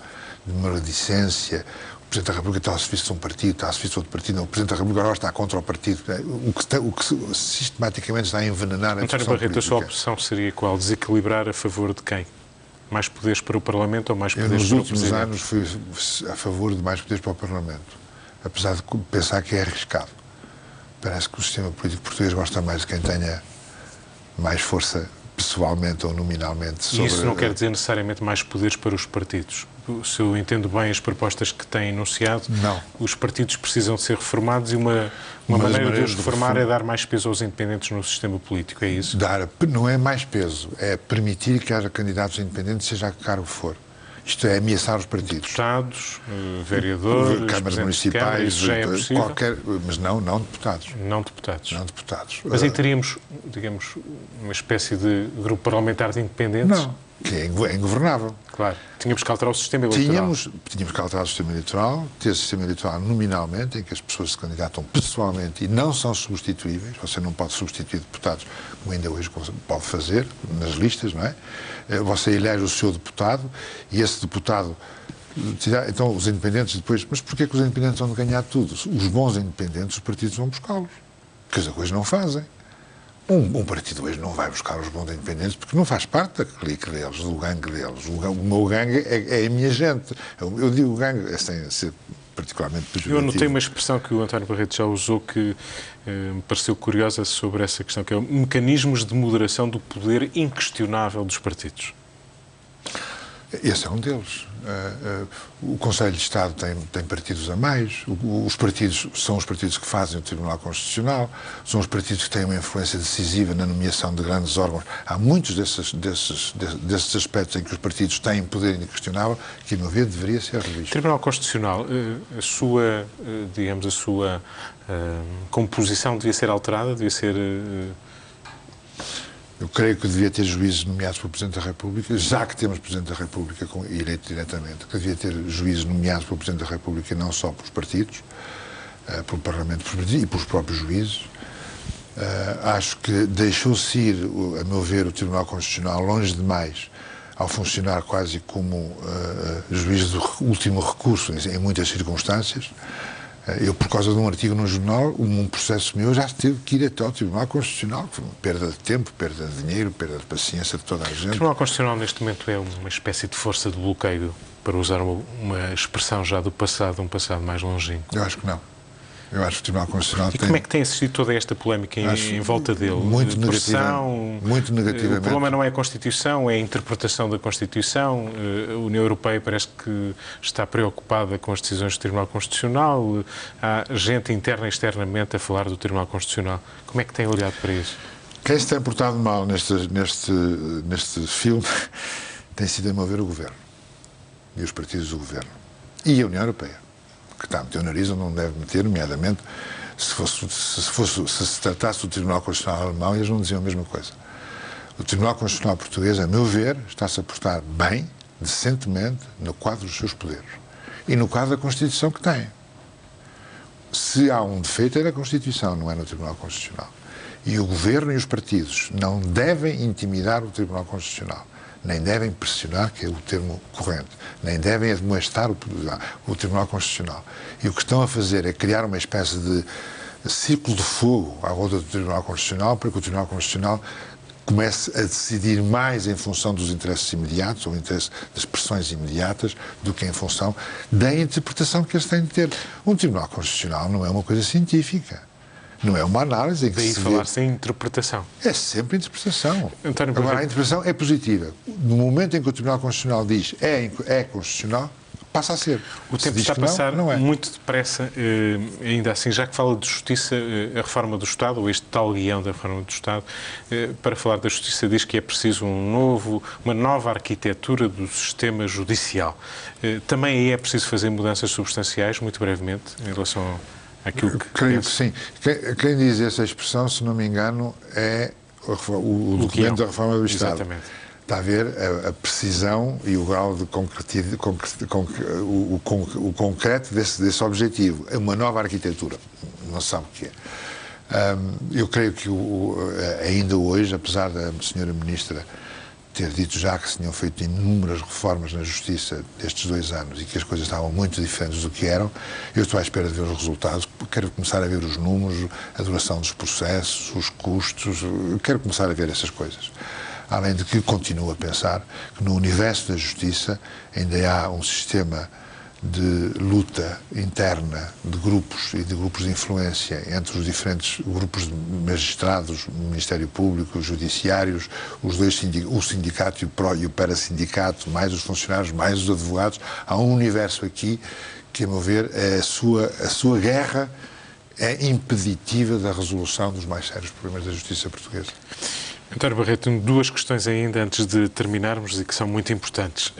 Speaker 2: de maledicência, o Presidente da República está ao serviço de um partido, está ao serviço de outro partido, não, o Presidente da República agora está contra o partido, o que sistematicamente está a envenenar a discussão política.
Speaker 1: António Barreto, a sua opção seria qual? Desequilibrar a favor de quem? Mais poderes para o Parlamento ou mais poderes para o Presidente?
Speaker 2: Nos últimos anos fui a favor de mais poderes para o Parlamento, apesar de pensar que é arriscado. Parece que o sistema político português gosta mais de quem tenha mais força pessoalmente ou nominalmente.
Speaker 1: E isso não quer dizer necessariamente mais poderes para os partidos? Se eu entendo bem as propostas que tem enunciado,
Speaker 2: não.
Speaker 1: Os partidos precisam de ser reformados e uma maneira de os reformar é dar mais peso aos independentes no sistema político, é isso?
Speaker 2: Não é mais peso, é permitir que haja candidatos independentes, seja a que cargo for. Isto é ameaçar os partidos.
Speaker 1: Deputados, vereadores,
Speaker 2: câmaras municipais,
Speaker 1: já é possível?
Speaker 2: Mas não deputados.
Speaker 1: Não deputados.
Speaker 2: Não deputados.
Speaker 1: Mas aí teríamos, digamos, uma espécie de grupo parlamentar de independentes?
Speaker 2: Não, que é ingovernável.
Speaker 1: Claro. Tínhamos que alterar o sistema eleitoral.
Speaker 2: Tínhamos que alterar o sistema eleitoral, ter o sistema eleitoral nominalmente, em que as pessoas se candidatam pessoalmente e não são substituíveis. Você não pode substituir deputados, como ainda hoje pode fazer, nas listas, não é? Você elege o seu deputado e esse deputado... Então, os independentes depois... Mas porquê que os independentes vão ganhar tudo? Os bons independentes, os partidos vão buscá-los. Que as coisas não fazem. Um partido hoje não vai buscar os bons independentes porque não faz parte da clique deles, do gangue deles. O meu gangue é a minha gente. Eu digo gangue sem ser particularmente pejorativo.
Speaker 1: Eu anotei uma expressão que o António Barreto já usou que me pareceu curiosa sobre essa questão, que é mecanismos de moderação do poder inquestionável dos partidos.
Speaker 2: Esse é um deles. O Conselho de Estado tem partidos a mais, os partidos são os partidos que fazem o Tribunal Constitucional, são os partidos que têm uma influência decisiva na nomeação de grandes órgãos. Há muitos desses aspectos em que os partidos têm poder inquestionável que, a meu ver, deveria ser revisto.
Speaker 1: Tribunal Constitucional, a sua composição devia ser alterada, devia ser...
Speaker 2: Eu creio que devia ter juízes nomeados pelo Presidente da República, já que temos Presidente da República eleito diretamente, que devia ter juízes nomeados pelo Presidente da República, não só pelos partidos, pelo Parlamento e pelos próprios juízes. Acho que deixou-se ir, a meu ver, o Tribunal Constitucional longe demais ao funcionar quase como juiz do último recurso em muitas circunstâncias. Eu, por causa de um artigo no jornal, um processo meu já teve que ir até ao Tribunal Constitucional. Foi uma perda de tempo, perda de dinheiro, perda de paciência de toda a gente.
Speaker 1: O Tribunal Constitucional, neste momento, é uma espécie de força de bloqueio, para usar uma expressão já do passado, um passado mais longínquo.
Speaker 2: Eu acho que não. Eu acho que o Tribunal Constitucional
Speaker 1: como é que tem assistido toda esta polémica em volta dele?
Speaker 2: Muito negativamente.
Speaker 1: O problema não é a Constituição, é a interpretação da Constituição. A União Europeia parece que está preocupada com as decisões do Tribunal Constitucional. Há gente interna e externamente a falar do Tribunal Constitucional. Como é que tem olhado para isso?
Speaker 2: Quem se tem portado mal neste filme tem sido, a meu ver, o Governo. E os partidos do Governo. E a União Europeia, que está a meter o nariz onde não deve meter, nomeadamente, se se tratasse do Tribunal Constitucional alemão, eles não diziam a mesma coisa. O Tribunal Constitucional português, a meu ver, está-se a portar bem, decentemente, no quadro dos seus poderes. E no quadro da Constituição que tem. Se há um defeito é na Constituição, não é no Tribunal Constitucional. E o Governo e os partidos não devem intimidar o Tribunal Constitucional. Nem devem pressionar, que é o termo corrente, nem devem admoestar o Tribunal Constitucional. E o que estão a fazer é criar uma espécie de círculo de fogo à volta do Tribunal Constitucional, para que o Tribunal Constitucional comece a decidir mais em função dos interesses imediatos, ou interesses das pressões imediatas, do que em função da interpretação que eles têm de ter. Um Tribunal Constitucional não é uma coisa científica. Não é uma análise em que
Speaker 1: daí falar-se em interpretação.
Speaker 2: É sempre interpretação.
Speaker 1: António,
Speaker 2: agora, a interpretação é positiva. No momento em que o Tribunal Constitucional diz é constitucional, passa a ser.
Speaker 1: O tempo está a passar muito depressa, ainda assim, já que fala de justiça, a reforma do Estado, ou este tal guião da reforma do Estado, para falar da justiça diz que é preciso uma nova arquitetura do sistema judicial. Também aí é preciso fazer mudanças substanciais, muito brevemente, em relação aquilo que
Speaker 2: creio que sim. Quem diz essa expressão, se não me engano, é o documento da reforma do Estado.
Speaker 1: Exatamente.
Speaker 2: Está a ver a precisão e o grau de o concreto desse objetivo. É uma nova arquitetura. Não sabe o que é. Eu creio que ainda hoje, apesar da senhora Ministra ter dito já que se tinham feito inúmeras reformas na Justiça destes 2 anos e que as coisas estavam muito diferentes do que eram, eu estou à espera de ver os resultados, quero começar a ver os números, a duração dos processos, os custos, quero começar a ver essas coisas. Além de que continuo a pensar que no universo da Justiça ainda há um sistema de luta interna de grupos e de grupos de influência entre os diferentes grupos de magistrados, o Ministério Público, os judiciários, os dois o sindicato e o parasindicato, mais os funcionários, mais os advogados. Há um universo aqui que, a meu ver, a sua guerra é impeditiva da resolução dos mais sérios problemas da justiça portuguesa.
Speaker 1: António Barreto, 2 questões ainda antes de terminarmos e que são muito importantes.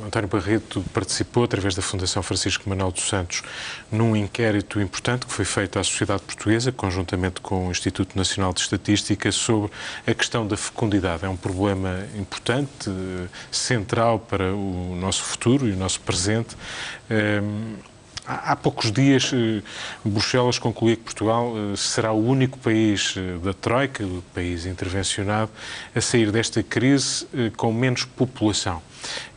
Speaker 1: António Barreto participou, através da Fundação Francisco Manuel dos Santos, num inquérito importante que foi feito à sociedade portuguesa, conjuntamente com o Instituto Nacional de Estatística, sobre a questão da fecundidade. É um problema importante, central para o nosso futuro e o nosso presente. Há poucos dias, Bruxelas concluía que Portugal será o único país da Troika, o país intervencionado, a sair desta crise com menos população.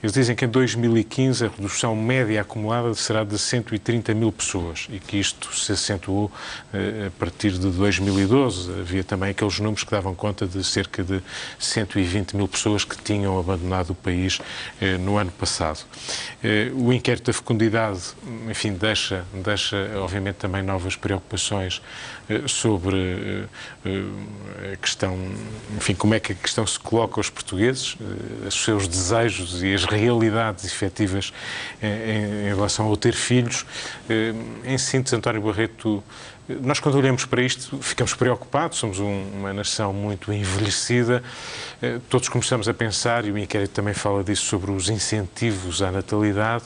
Speaker 1: Eles dizem que em 2015 a redução média acumulada será de 130 mil pessoas e que isto se acentuou a partir de 2012. Havia também aqueles números que davam conta de cerca de 120 mil pessoas que tinham abandonado o país no ano passado. O inquérito da fecundidade, enfim, deixa obviamente também novas preocupações sobre a questão, enfim, como é que a questão se coloca aos portugueses, os seus desejos e as realidades efetivas em relação ao ter filhos. Em síntese, António Barreto, nós quando olhamos para isto ficamos preocupados, somos uma nação muito envelhecida, todos começamos a pensar, e o inquérito também fala disso, sobre os incentivos à natalidade,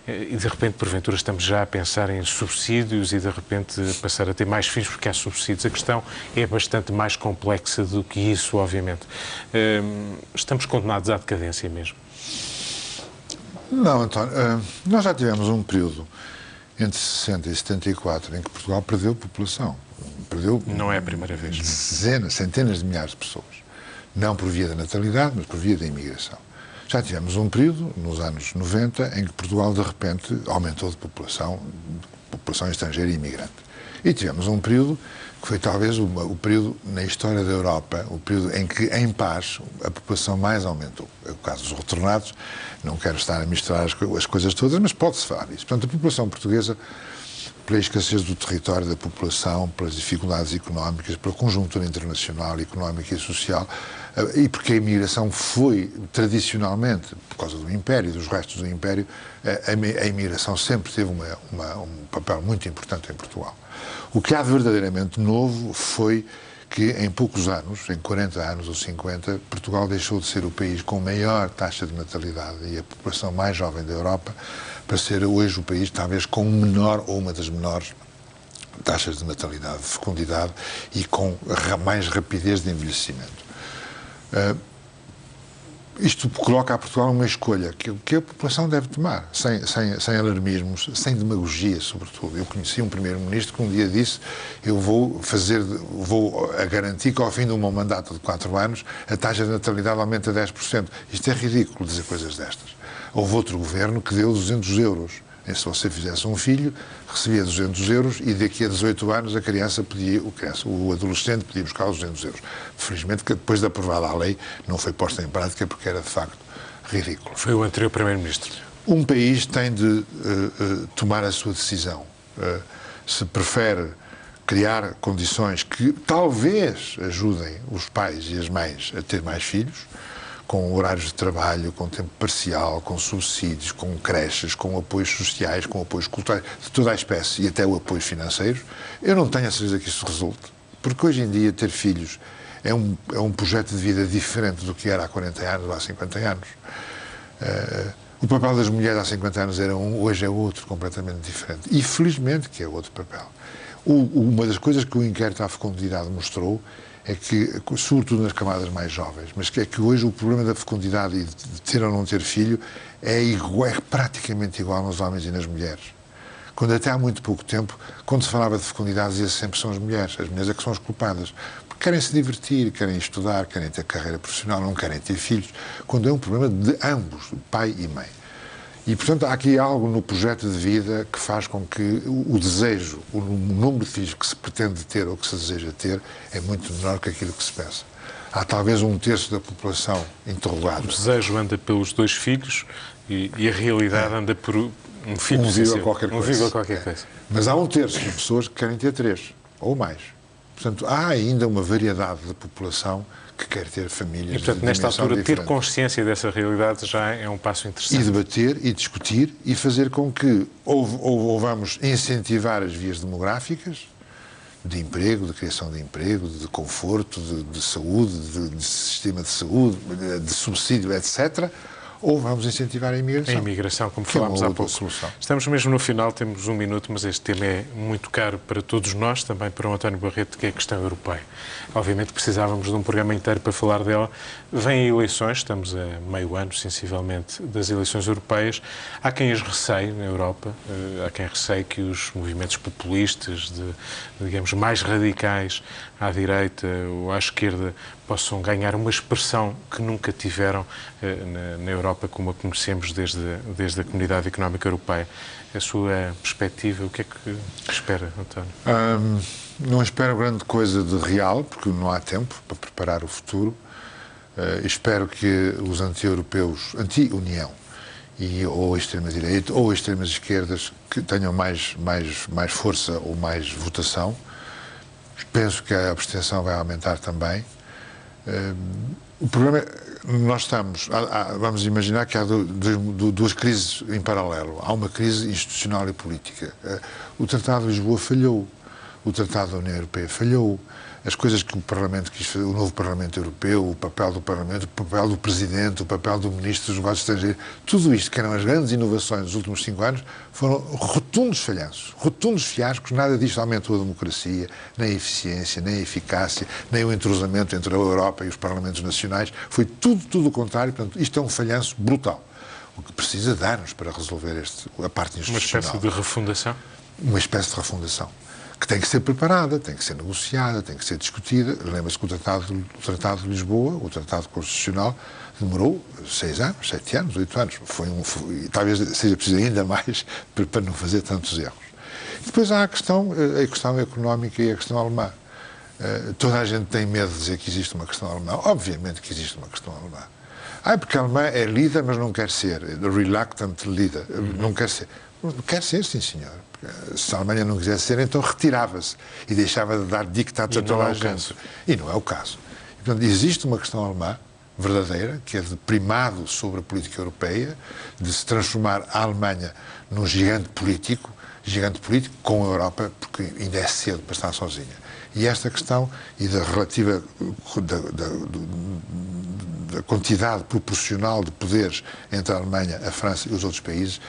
Speaker 1: e de repente, porventura, estamos já a pensar em subsídios e de repente passar a ter mais filhos porque há subsídios. A questão é bastante mais complexa do que isso, obviamente. Estamos condenados à decadência mesmo.
Speaker 2: Não, António, nós já tivemos um período entre 60 e 74 em que Portugal perdeu população.
Speaker 1: Não é a primeira vez.
Speaker 2: Centenas de milhares de pessoas. Não por via da natalidade, mas por via da imigração. Já tivemos um período, nos anos 90, em que Portugal, de repente, aumentou de população população estrangeira e imigrante. E tivemos um período que foi talvez o período na história da Europa, o período em que, em paz, a população mais aumentou. É o caso dos retornados, não quero estar a misturar as coisas todas, mas pode-se falar disso. Portanto, a população portuguesa, pela escassez do território, da população, pelas dificuldades económicas, pela conjuntura internacional, económica e social, e porque a imigração foi, tradicionalmente, por causa do Império e dos restos do Império, a imigração sempre teve um papel muito importante em Portugal. O que há de verdadeiramente novo foi que em poucos anos, em 40 anos ou 50, Portugal deixou de ser o país com maior taxa de natalidade e a população mais jovem da Europa para ser hoje o país talvez com menor ou uma das menores taxas de natalidade, de fecundidade e com mais rapidez de envelhecimento. Isto coloca a Portugal uma escolha que a população deve tomar, sem alarmismos, sem demagogia, sobretudo. Eu conheci um primeiro-ministro que um dia disse: eu vou garantir que ao fim do meu mandato de 4 anos a taxa de natalidade aumenta a 10%. Isto é ridículo dizer coisas destas. Houve outro governo que deu 200 euros. E se você fizesse um filho, recebia 200 euros e daqui a 18 anos o adolescente podia buscar os 200 euros. Felizmente, que depois de aprovada a lei, não foi posta em prática porque era, de facto, ridículo.
Speaker 1: Foi o anterior Primeiro-Ministro.
Speaker 2: Um país tem de tomar a sua decisão. Se prefere criar condições que talvez ajudem os pais e as mães a ter mais filhos, com horários de trabalho, com tempo parcial, com subsídios, com creches, com apoios sociais, com apoios culturais, de toda a espécie e até o apoio financeiro, eu não tenho a certeza que isso resulte. Porque hoje em dia ter filhos é um projeto de vida diferente do que era há 40 anos ou há 50 anos. O papel das mulheres há 50 anos era hoje é outro, completamente diferente. E felizmente que é outro papel. Uma das coisas que o inquérito à fecundidade mostrou é que, sobretudo nas camadas mais jovens, mas que é que hoje o problema da fecundidade e de ter ou não ter filho é praticamente igual nos homens e nas mulheres. Quando até há muito pouco tempo, quando se falava de fecundidade, dizia-se sempre são as mulheres é que são as culpadas. Porque querem se divertir, querem estudar, querem ter carreira profissional, não querem ter filhos, quando é um problema de ambos, pai e mãe. E, portanto, há aqui algo no projeto de vida que faz com que o desejo, o número de filhos que se pretende ter ou que se deseja ter é muito menor que aquilo que se pensa. Há talvez 1/3 da população interrogada.
Speaker 1: O desejo anda pelos 2 filhos e a realidade anda por um filho.
Speaker 2: Qualquer coisa. Mas há 1/3 de pessoas que querem ter 3 ou mais. Portanto, há ainda uma variedade de população que quer ter famílias.
Speaker 1: E, portanto, nesta altura, ter consciência dessa realidade já é um passo interessante.
Speaker 2: E debater, e discutir, e fazer com que ou vamos incentivar as vias demográficas, de emprego, de criação de emprego, de conforto, de saúde, de sistema de saúde, de subsídio, etc., ou vamos incentivar a imigração.
Speaker 1: A imigração, como falámos há pouco.
Speaker 2: Solução.
Speaker 1: Estamos mesmo no final, temos 1 minuto, mas este tema é muito caro para todos nós, também para o António Barreto, que é a questão europeia. Obviamente precisávamos de um programa inteiro para falar dela. Vêm eleições, estamos a meio ano, sensivelmente, das eleições europeias. Há quem as receie na Europa, há quem receie que os movimentos populistas, digamos, mais radicais à direita ou à esquerda, possam ganhar uma expressão que nunca tiveram na Europa como a conhecemos desde a Comunidade Económica Europeia. A sua perspectiva, o que é que espera, António?
Speaker 2: Não espero grande coisa de real, porque não há tempo para preparar o futuro. Espero que os anti-europeus, anti-União, ou a extrema-direita ou as extremas-esquerdas, que tenham mais força ou mais votação. Penso que a abstenção vai aumentar também. O problema é, vamos imaginar que há duas crises em paralelo. Há uma crise institucional e política. O Tratado de Lisboa falhou, o Tratado da União Europeia falhou, as coisas que o Parlamento quis fazer, o novo Parlamento Europeu, o papel do Parlamento, o papel do Presidente, o papel do Ministro dos Negócios Estrangeiros, tudo isto que eram as grandes inovações dos últimos 5 anos, foram rotundos falhanços, rotundos fiascos. Nada disto aumentou a democracia, nem a eficiência, nem a eficácia, nem o entrosamento entre a Europa e os Parlamentos Nacionais. Foi tudo o contrário. Portanto, isto é um falhanço brutal. O que precisa de anos para resolver a parte institucional.
Speaker 1: Uma espécie de refundação?
Speaker 2: Uma espécie de refundação. Que tem que ser preparada, tem que ser negociada, tem que ser discutida. Lembra-se que o Tratado de Lisboa, o Tratado Constitucional, demorou 6 anos, 7 anos, 8 anos. Talvez seja preciso ainda mais para não fazer tantos erros. Depois há a questão económica e a questão alemã. Toda a gente tem medo de dizer que existe uma questão alemã. Obviamente que existe uma questão alemã. Porque a Alemanha é líder, mas não quer ser. Reluctant leader. Não quer ser. Quer ser, sim, senhor. Se a Alemanha não quisesse ser, então retirava-se e deixava de dar dictados a toda a gente. E não é o caso. Portanto, existe uma questão alemã verdadeira, que é de primado sobre a política europeia, de se transformar a Alemanha num gigante político com a Europa, porque ainda é cedo para estar sozinha. E esta questão e da relativa da quantidade proporcional de poderes entre a Alemanha, a França e os outros países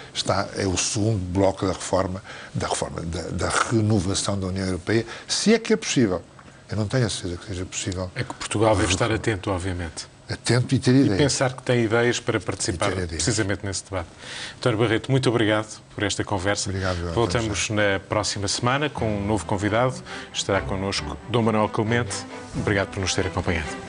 Speaker 2: é o segundo bloco da renovação da União Europeia, se é que é possível. Eu não tenho a certeza que seja possível.
Speaker 1: É que Portugal deve estar atento, obviamente.
Speaker 2: Atento e ter ideias.
Speaker 1: E pensar que tem ideias para participar precisamente nesse debate. António Barreto, muito obrigado por esta conversa.
Speaker 2: Obrigado.
Speaker 1: Voltamos na próxima semana com um novo convidado. Estará connosco Dom Manuel Clemente. Obrigado por nos ter acompanhado.